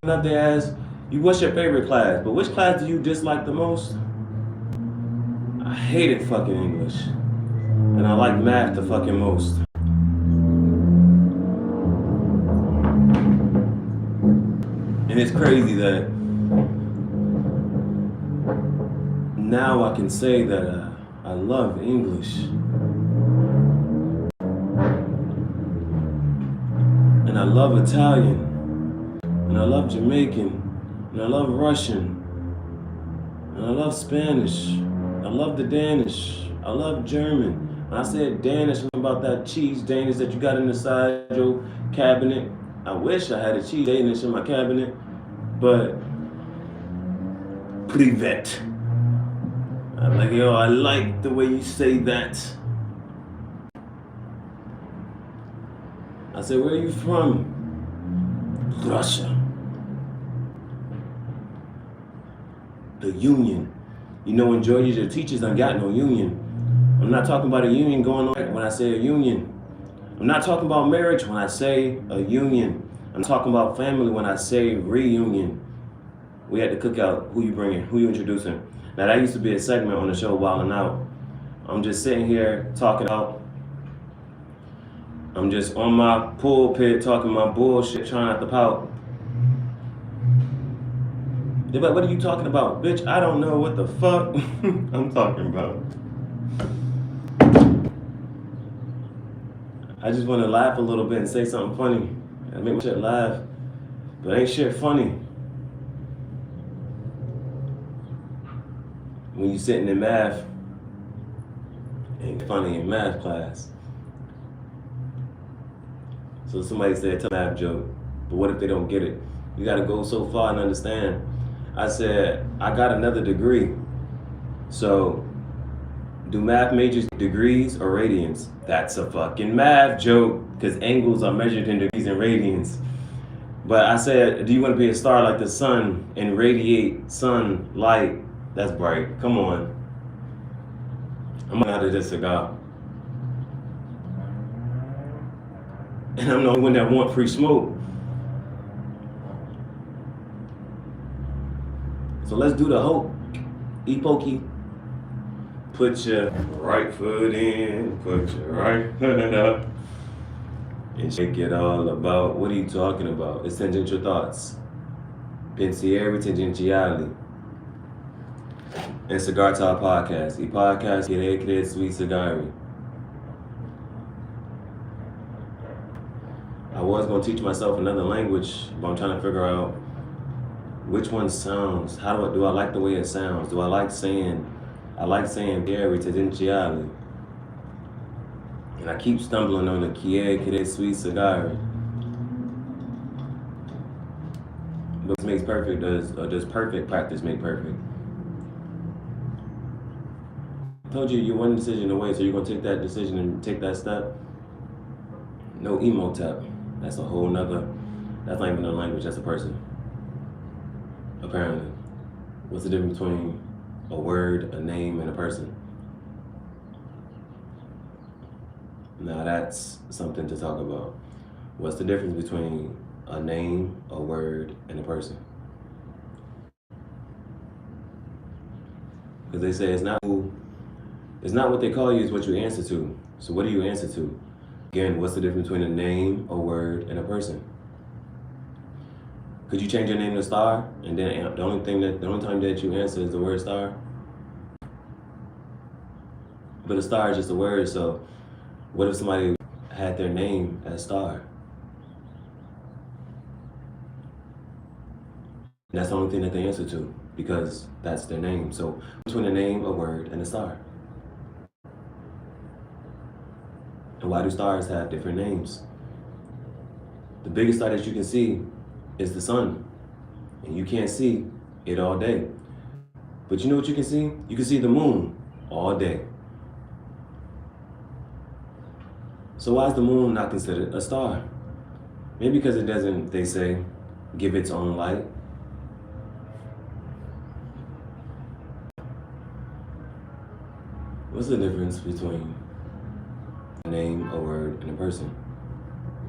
up there as you, what's your favorite class? But which class do you dislike the most? I hated fucking English. And I like math the fucking most. And it's crazy that now I can say that I love English. And I love Italian. And I love Jamaican. And I love Russian. And I love Spanish. I love the Danish. I love German. When I said Danish, I'm about that cheese Danish that you got inside your cabinet. I wish I had a cheese Danish in my cabinet, but privet. I'm like, yo, I like the way you say that. I said, where are you from? Russia. The union. You know, in Georgia, the teachers done got no union. I'm not talking about a union going on when I say a union. I'm not talking about marriage when I say a union. I'm talking about family when I say reunion. We had to cook out who you bringing, who you introducing. Now that used to be a segment on the show, Wildin' Out. I'm just sitting here talking about, I'm just on my pulpit talking my bullshit, trying not to pout. They're like, what are you talking about? Bitch, I don't know what the fuck I'm talking about. I just want to laugh a little bit and say something funny. I make my shit laugh, but ain't shit funny. When you sitting in math, ain't funny in math class. So somebody said, tell a math joke, but what if they don't get it? You gotta go so far and understand. I said, I got another degree. So, do math majors degrees or radians? That's a fucking math joke, because angles are measured in degrees and radians. But I said, do you want to be a star like the sun and radiate sunlight? That's bright. Come on. I'm out of this cigar. And I'm the only one that want free smoke. So let's do the hope. E-pokey. Put your right foot in, put your right foot up, and shake it all about. What are you talking about? It's tangential thoughts. Pensieri tangentiali. And Cigar Talk Podcast. E-podcast, kire sweet cigari. I was going to teach myself another language, but I'm trying to figure out which one sounds. How do I like the way it sounds? Do I like saying Gary Tedentiali? And I keep stumbling on the Kire Sweet Cigar. But makes perfect, does perfect practice make perfect? I told you you're one decision away, so you're gonna take that decision and take that step. No emotep. That's a whole nother, that's not even a language, that's a person. Apparently. What's the difference between a word, a name, and a person? Now that's something to talk about. What's the difference between a name, a word, and a person? Because they say it's not what they call you, it's what you answer to. So what do you answer to? Again, what's the difference between a name, a word, and a person? Could you change your name to Star, and then the only time that you answer is the word Star? But a star is just a word, so what if somebody had their name as Star? And that's the only thing that they answer to, because that's their name. So between a name, a word, and a star. And why do stars have different names? The biggest star that you can see is the sun. And you can't see it all day. But you know what you can see? You can see the moon all day. So why is the moon not considered a star? Maybe because it doesn't, they say, give its own light. What's the difference between a name, a word, and a person?